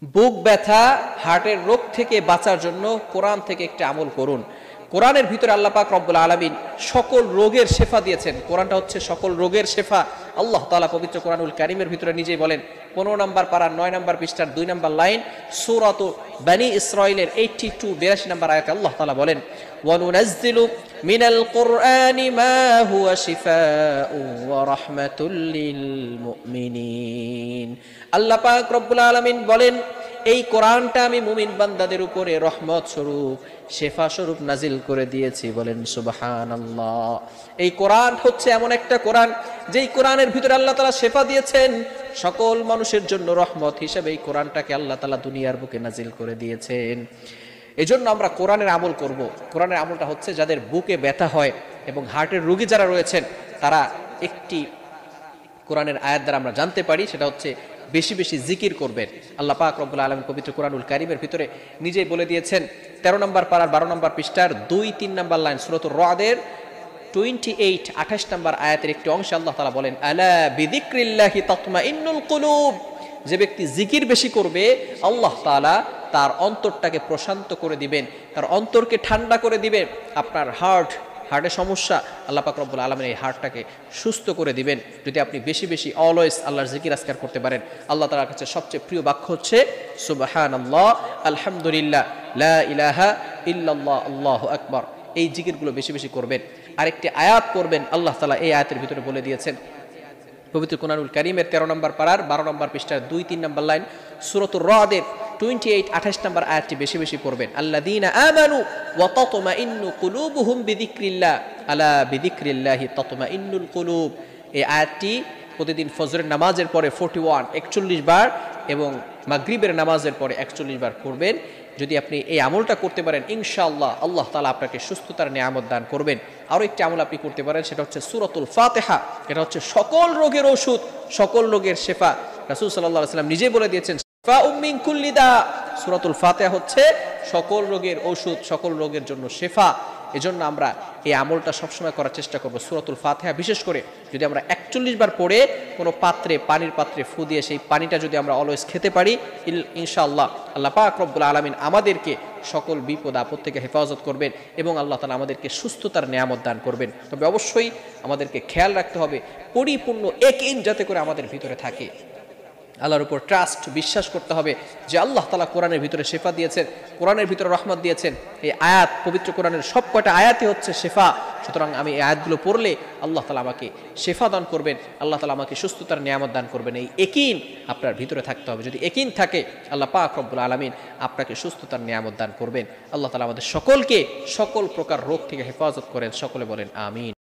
বুক ব্যথা হার্টের রোগ থেকে বাঁচার জন্য কোরআন থেকে একটি আমল করুন। কোরআনের ভিতরে আল্লাহ পাক রব্বুল আলামিন সকল রোগের শেফা দিয়েছেন। কোরআনটা হচ্ছে সকল রোগের শেফা। আল্লাহ তাআলা পবিত্র কোরআনুল কারীমের ভিতরে নিজেই বলেন, 15 নম্বর পারার 9 নম্বর পৃষ্ঠার 2 নম্বর লাইন, সূরাত বনী ইসরাঈলের 82 নম্বর আয়াতে আল্লাহ তাআলা বলেন, ওয়ানুনাজ্জিলু মিনাল কুরআনি মা হুয়া শিফাউ ওয়া রাহমাতুল লিল মুমিনিন। আল্লাহ পাক রব্বুল আলামিন বলেন, এই কোরআনটা আমি মুমিন বান্দাদের উপরে রহমত স্বরূপ, শেফা স্বরূপ নাজিল করে দিয়েছি। বলেন সুবহানাল্লাহ। এই কোরআন হচ্ছে এমন একটা কোরআন, যেই কোরআনের ভিতরে আল্লাহ তাআলা শেফা দিয়েছেন, সকল মানুষের জন্য রহমত হিসেবে এই কোরআনটাকে আল্লাহ তাআলা দুনিয়ার বুকে নাজিল করে দিয়েছেন। এজন্য আমরা কোরআনের আমল করব। কোরআনের আমলটা হচ্ছে, যাদের বুকে ব্যথা হয় এবং হার্টের রোগী যারা রয়েছেন, তারা একটি কোরআনের আয়াত দ্বারা আমরা জানতে পারি, সেটা হচ্ছে বেশি বেশি জিকির করবেন। আল্লাহ পাক রব্বুল আলামিন পবিত্র কোরআনুল কারীমের ভিতরে নিজেই বলে দিয়েছেন, 13 নম্বর পারার 12 নম্বর পৃষ্ঠার 2-3 নম্বর লাইন, সূরাতুর রাদের 28 নম্বর আয়াতের একটি অংশে আল্লাহ তাআলা বলেন, আলা বিযিক্রিল্লাহি তাতমাইন্নুল কুলুব। যে ব্যক্তি জিকির বেশি করবে, আল্লাহ তাআলা তার অন্তরটাকে প্রশান্ত করে দিবেন, তার অন্তরকে ঠান্ডা করে দিবেন। আপনার হার্টের সমস্যা, আল্লাহ পাক রব্বুল আলামিন এই হার্টটাকে সুস্থ করে দিবেন যদি আপনি বেশি বেশি অলওয়েজ আল্লাহর জিকির আজকার করতে পারেন। আল্লাহ তাআলার কাছে সবচেয়ে প্রিয় বাক্য হচ্ছে সুবহানাল্লাহ, আলহামদুলিল্লাহ, লা ইলাহা ইল্লাল্লাহ, আল্লাহু আকবার। এই জিকিরগুলো বেশি বেশি করবেন। আরেকটি আয়াত করবেন, আল্লাহ তাআলা এই আয়াতের ভিতরে বলে দিয়েছেন পবিত্র কোরআনুল কারীমের 13 নম্বর পারার 12 নম্বর পৃষ্ঠার 2-3 নম্বর লাইন, সূরাতুর রাদের 28 নম্বর আয়াতটি বেশি বেশি পড়বেন। আল্লাযীনা আমানু ওয়া তাতমাইন্নু কুলুবুহুম বিযিক্রিল্লাহ, আলা বিযিক্রিল্লাহি তাতমাইন্নুল কুলুব। এই আয়াতটি প্রতিদিন ফজরের নামাজের পরে 41 বার এবং মাগরিবের নামাজের পরে 41 বার পড়বেন। যদি আপনি এই আমলটা করতে পারেন, ইনশাআল্লাহ আল্লাহ তাআলা আপনাকে সুস্থতার নিয়ামত দান করবেন। আরো একটি আমল আপনি করতে পারেন, সেটা হচ্ছে সূরাতুল ফাতিহা। এটা হচ্ছে সকল রোগের ওষুধ, সকল রোগের শেফা। রাসূল সাল্লাল্লাহু আলাইহি ওয়াসাল্লাম নিজেই বলে দিয়েছেন, শিফাউম মিন কুল্লি দা। সূরাতুল ফাতিহা হচ্ছে সকল রোগের ওষুধ, সকল রোগের জন্য শেফা। এজন্য আমরা এই আমলটা সবসময় করার চেষ্টা করব। সূরাতুল ফাতিহা বিশেষ করে যদি আমরা 41 বার পড়ে কোনো পাত্রে, পানির পাত্রে ফু দিয়ে সেই পানিটা যদি আমরা অলওয়েজ খেতে পারি, ইনশাআল্লাহ আল্লাহ পাক রব্বুল আলামিন আমাদেরকে সকল বিপদ আপদ থেকে হেফাজত করবেন এবং আল্লাহ তাআলা আমাদেরকে সুস্থতার নিয়ামত দান করবেন। তবে অবশ্যই আমাদেরকে খেয়াল রাখতে হবে, পরিপূর্ণ ইয়াকিন যাতে করে আমাদের ভিতরে থাকে। আল্লাহর উপর ট্রাস্ট, বিশ্বাস করতে হবে যে আল্লাহ তাআলা কোরআনের ভিতরে শেফা দিয়েছেন, কোরআনের ভিতরে রহমত দিয়েছেন। এই আয়াত, পবিত্র কোরআনের সব কয়টা আয়াতই হচ্ছে শেফা। সুতরাং আমি এই আয়াতগুলো পড়লে আল্লাহ তাআলা আমাকে শেফা দান করবেন, আল্লাহ তাআলা আমাকে সুস্থতার নিয়ামত দান করবেন। এই ইয়াকিন আপনার ভিতরে থাকতে হবে। যদি ইয়াকিন থাকে, আল্লাহ পাক রব্বুল আলামিন আপনাকে সুস্থতার নিয়ামত দান করবেন। আল্লাহ তাআলা আমাদের সকলকে সকল প্রকার রোগ থেকে হেফাজত করেন। সকলে বলেন আমিন।